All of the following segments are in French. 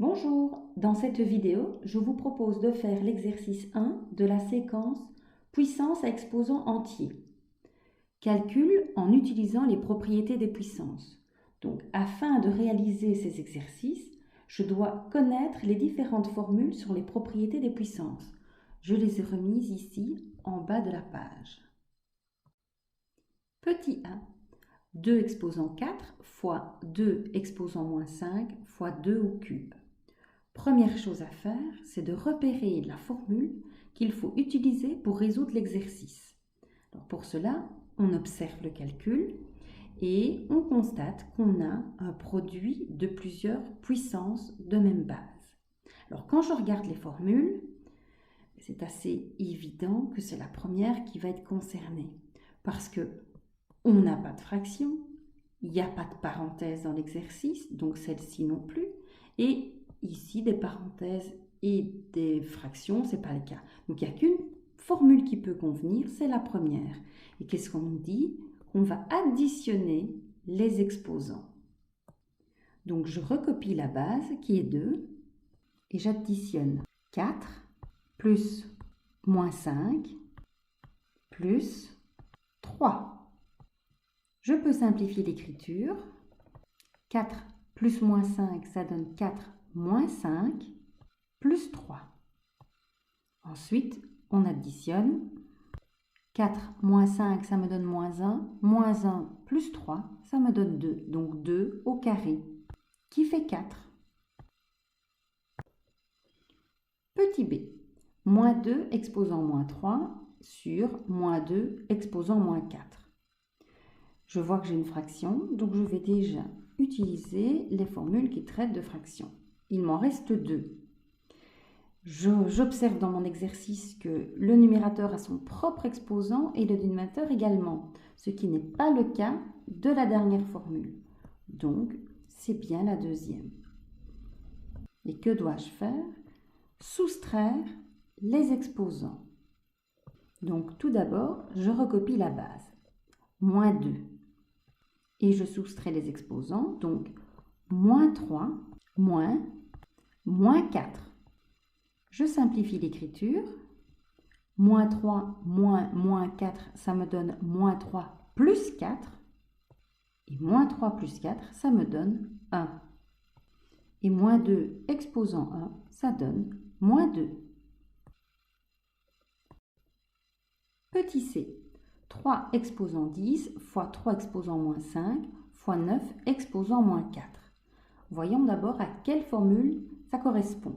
Bonjour, dans cette vidéo, je vous propose de faire l'exercice 1 de la séquence puissance à exposant entier. Calcul en utilisant les propriétés des puissances. Donc, afin de réaliser ces exercices, je dois connaître les différentes formules sur les propriétés des puissances. Je les ai remises ici en bas de la page. Petit 1. 2 exposant 4 fois 2 exposant moins 5 fois 2 au cube. Première chose à faire, c'est de repérer la formule qu'il faut utiliser pour résoudre l'exercice. Pour cela, on observe le calcul et on constate qu'on a un produit de plusieurs puissances de même base. Alors quand je regarde les formules, c'est assez évident que c'est la première qui va être concernée parce que on n'a pas de fraction, il n'y a pas de parenthèse dans l'exercice, donc celle-ci non plus, et ici des parenthèses et des fractions, ce n'est pas le cas. Donc il n'y a qu'une formule qui peut convenir, c'est la première. Et qu'est-ce qu'on nous dit? On va additionner les exposants. Donc je recopie la base qui est 2 et j'additionne 4 plus moins 5 plus 3. Je peux simplifier l'écriture. 4 plus moins 5, ça donne 4 moins 5 plus 3. Ensuite, on additionne. 4 moins 5, ça me donne moins 1 plus 3, ça me donne 2. Donc 2 au carré, qui fait 4. Petit b, moins 2 exposant moins 3 sur moins 2 exposant moins 4. Je vois que j'ai une fraction, donc je vais déjà utiliser les formules qui traitent de fractions. Il m'en reste 2. J'observe dans mon exercice que le numérateur a son propre exposant et le dénominateur également, ce qui n'est pas le cas de la dernière formule. Donc, c'est bien la deuxième. Et que dois-je faire? Soustraire les exposants. Donc, tout d'abord, je recopie la base. Moins 2. Et je soustrais les exposants, donc moins 3, moins 4. Je simplifie l'écriture. Moins 3, moins 4, ça me donne moins 3 plus 4. Et moins 3 plus 4, ça me donne 1. Et moins 2 exposant 1, ça donne moins 2. Petit c, 3 exposant 10 fois 3 exposant moins 5 fois 9 exposant moins 4. Voyons d'abord à quelle formule ça correspond.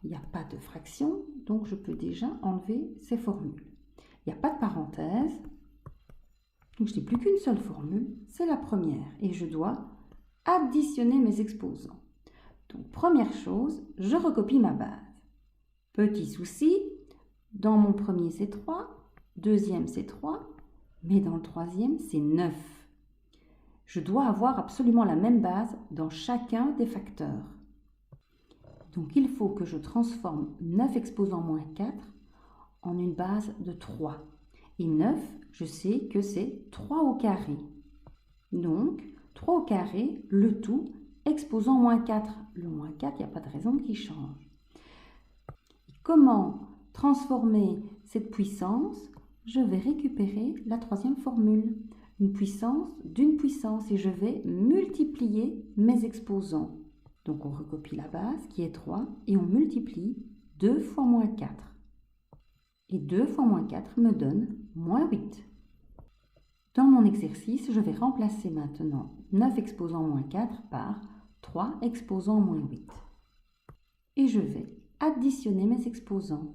Il n'y a pas de fraction, donc je peux déjà enlever ces formules. Il n'y a pas de parenthèse, donc je n'ai plus qu'une seule formule, c'est la première, et je dois additionner mes exposants. Donc première chose, je recopie ma base. Petit souci, dans mon premier c'est 3, deuxième c'est 3, mais dans le troisième c'est 9. Je dois avoir absolument la même base dans chacun des facteurs. Donc il faut que je transforme 9 exposant moins 4 en une base de 3. Et 9, je sais que c'est 3 au carré. Donc 3 au carré, le tout exposant moins 4. Le moins 4, il n'y a pas de raison qu'il change. Et comment transformer cette puissance? Je vais récupérer la troisième formule. Une puissance d'une puissance et je vais multiplier mes exposants. Donc on recopie la base qui est 3 et on multiplie 2 fois moins 4. Et 2 fois moins 4 me donne moins 8. Dans mon exercice, je vais remplacer maintenant 9 exposant moins 4 par 3 exposant moins 8. Et je vais additionner mes exposants.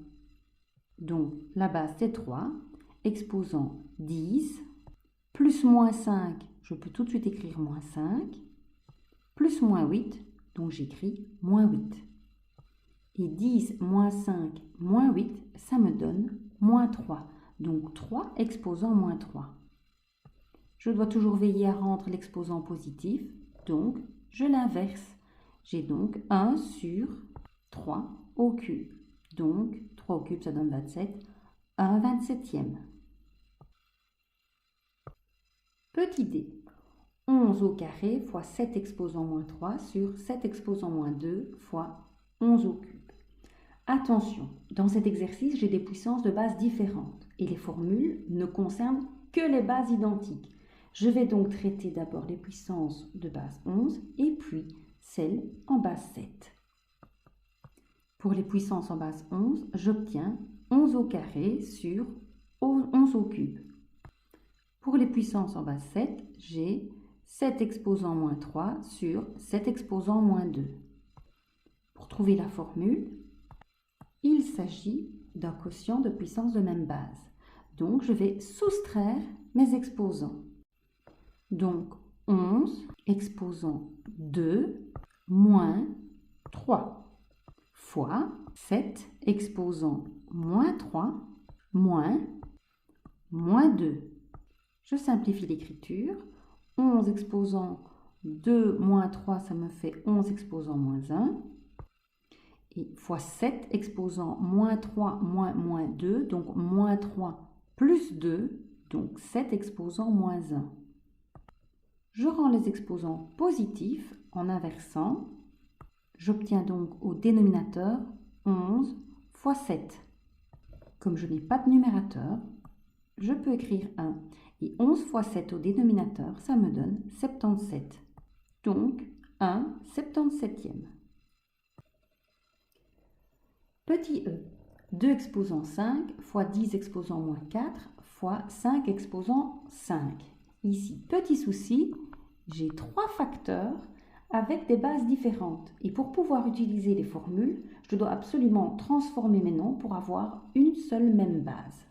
Donc la base c'est 3, exposant 10, plus moins 5, je peux tout de suite écrire moins 5, plus moins 8, donc j'écris moins 8. Et 10 moins 5 moins 8, ça me donne moins 3. Donc 3 exposant moins 3. Je dois toujours veiller à rendre l'exposant positif, donc je l'inverse. J'ai donc 1 sur 3 au cube. Donc 3 au cube, ça donne 27. 1 27e. Petit d. 11 au carré fois 7 exposant moins 3 sur 7 exposant moins 2 fois 11 au cube. Attention, dans cet exercice, j'ai des puissances de base différentes et les formules ne concernent que les bases identiques. Je vais donc traiter d'abord les puissances de base 11 et puis celles en base 7. Pour les puissances en base 11, j'obtiens 11 au carré sur 11 au cube. Pour les puissances en base 7, j'ai 7 exposant moins 3 sur 7 exposant moins 2. Pour trouver la formule, il s'agit d'un quotient de puissance de même base. Donc, je vais soustraire mes exposants. Donc, 11 exposant 2 moins 3 fois 7 exposant moins 3 moins 2. Je simplifie l'écriture. 11 exposant 2 moins 3, ça me fait 11 exposant moins 1. Et fois 7 exposant moins 3 moins 2, donc moins 3 plus 2, donc 7 exposant moins 1. Je rends les exposants positifs en inversant. J'obtiens donc au dénominateur 11 fois 7. Comme je n'ai pas de numérateur, je peux écrire 1. Et 11 fois 7 au dénominateur, ça me donne 77. Donc 1 77e. Petit e, 2 exposant 5 fois 10 exposant moins 4 fois 5 exposant 5. Ici, petit souci, j'ai 3 facteurs avec des bases différentes. Et pour pouvoir utiliser les formules, je dois absolument transformer mes noms pour avoir une seule même base.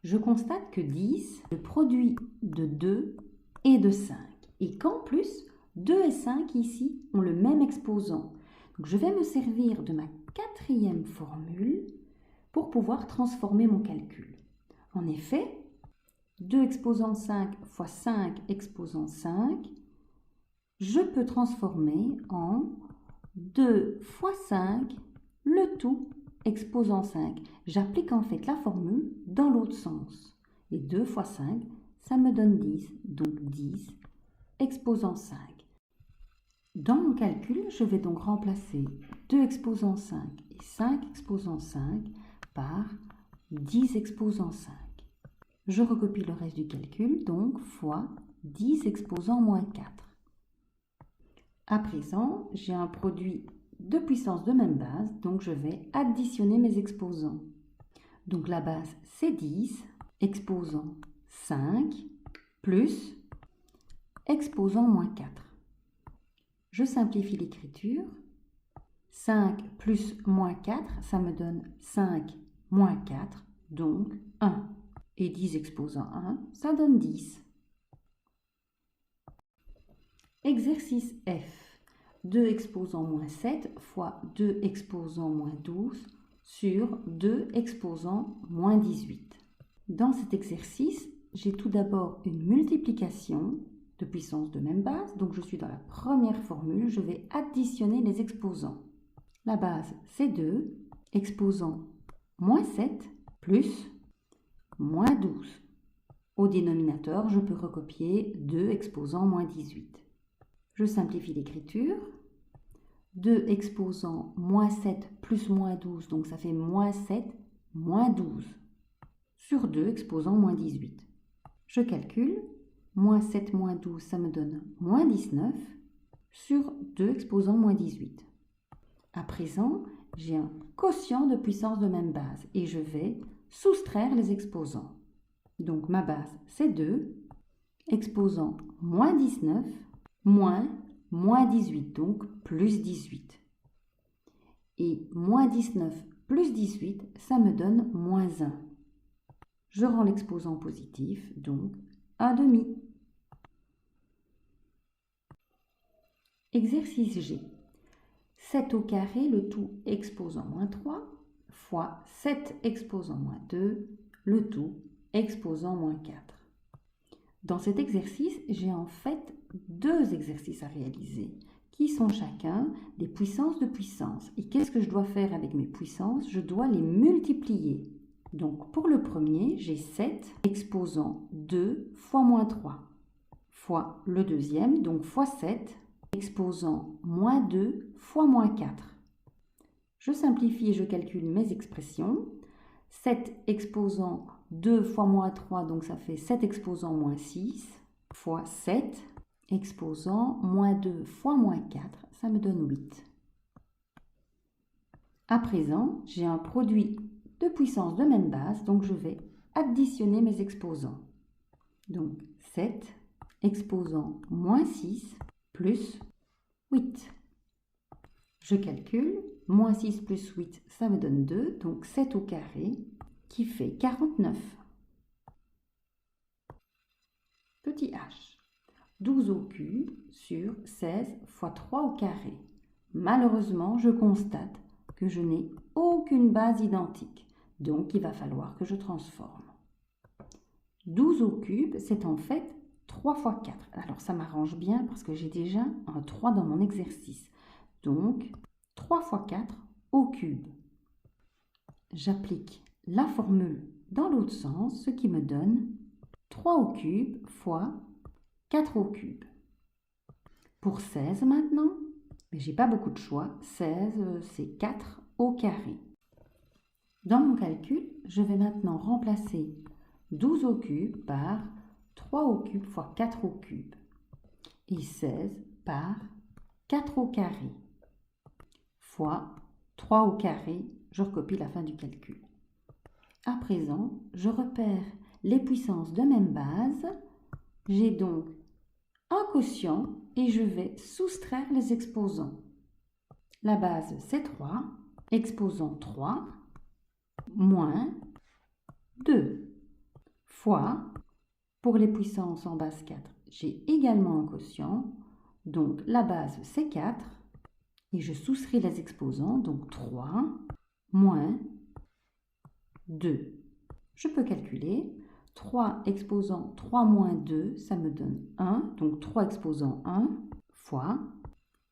Je constate que 10 est le produit de 2 et de 5. Et qu'en plus, 2 et 5 ici ont le même exposant. Donc je vais me servir de ma quatrième formule pour pouvoir transformer mon calcul. En effet, 2 exposant 5 fois 5 exposant 5, je peux transformer en 2 fois 5, le tout exposant 5. J'applique en fait la formule dans l'autre sens. Et 2 fois 5, ça me donne 10. Donc 10 exposant 5. Dans mon calcul, je vais donc remplacer 2 exposant 5 et 5 exposant 5 par 10 exposant 5. Je recopie le reste du calcul, donc fois 10 exposant moins 4. À présent, j'ai un produit de puissance de même base, donc je vais additionner mes exposants. Donc la base, c'est 10, exposant 5, plus exposant moins 4. Je simplifie l'écriture. 5 plus moins 4, ça me donne 5 moins 4, donc 1. Et 10 exposant 1, ça donne 10. Exercice F. 2 exposant moins 7 fois 2 exposant moins 12 sur 2 exposant moins 18. Dans cet exercice, j'ai tout d'abord une multiplication de puissance de même base. Donc je suis dans la première formule, je vais additionner les exposants. La base, c'est 2, exposant moins 7 plus moins 12. Au dénominateur, je peux recopier 2 exposant moins 18. Je simplifie l'écriture. 2 exposant moins 7 plus moins 12, donc ça fait moins 7 moins 12 sur 2 exposant moins 18. Je calcule. Moins 7 moins 12, ça me donne moins 19 sur 2 exposant moins 18. À présent, j'ai un quotient de puissance de même base et je vais soustraire les exposants. Donc ma base, c'est 2, exposant moins 19, moins 18, donc plus 18. Et moins 19 plus 18, ça me donne moins 1. Je rends l'exposant positif, donc 1 demi. Exercice G. 7 au carré, le tout exposant moins 3, fois 7 exposant moins 2, le tout exposant moins 4. Dans cet exercice, j'ai en fait 2 exercices à réaliser, qui sont chacun des puissances de puissance. Et qu'est-ce que je dois faire avec mes puissances? Je dois les multiplier. Donc pour le premier, j'ai 7 exposant 2 fois moins 3, fois le deuxième, donc fois 7, exposant moins 2 fois moins 4. Je simplifie et je calcule mes expressions. 7 exposant 2 fois moins 3, donc ça fait 7 exposant moins 6, fois 7 exposant moins 2 fois moins 4, ça me donne 8. À présent, j'ai un produit de puissance de même base, donc je vais additionner mes exposants. Donc 7 exposant moins 6 plus 8. Je calcule, moins 6 plus 8, ça me donne 2, donc 7 au carré, qui fait 49. Petit h, 12 au cube sur 16 fois 3 au carré. Malheureusement, je constate que je n'ai aucune base identique, donc il va falloir que je transforme. 12 au cube, c'est en fait 3 fois 4. Alors ça m'arrange bien parce que j'ai déjà un 3 dans mon exercice. Donc 3 fois 4 au cube. J'applique la formule dans l'autre sens, ce qui me donne 3 au cube fois 4 au cube. Pour 16 maintenant, mais j'ai pas beaucoup de choix, 16 c'est 4 au carré. Dans mon calcul, je vais maintenant remplacer 12 au cube par 3 au cube fois 4 au cube et 16 par 4 au carré fois 3 au carré, je recopie la fin du calcul. À présent, je repère les puissances de même base. J'ai donc un quotient et je vais soustraire les exposants. La base, c'est 3, exposant 3, moins 2, fois, pour les puissances en base 4, j'ai également un quotient, donc la base, c'est 4, et je soustrais les exposants, donc 3, moins 2. Je peux calculer. 3 exposant 3 moins 2, ça me donne 1. Donc 3 exposant 1 fois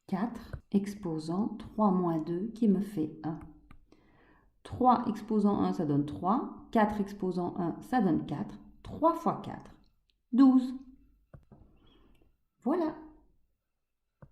4 exposant 3 moins 2 qui me fait 1. 3 exposant 1, ça donne 3. 4 exposant 1, ça donne 4. 3 fois 4, 12. Voilà.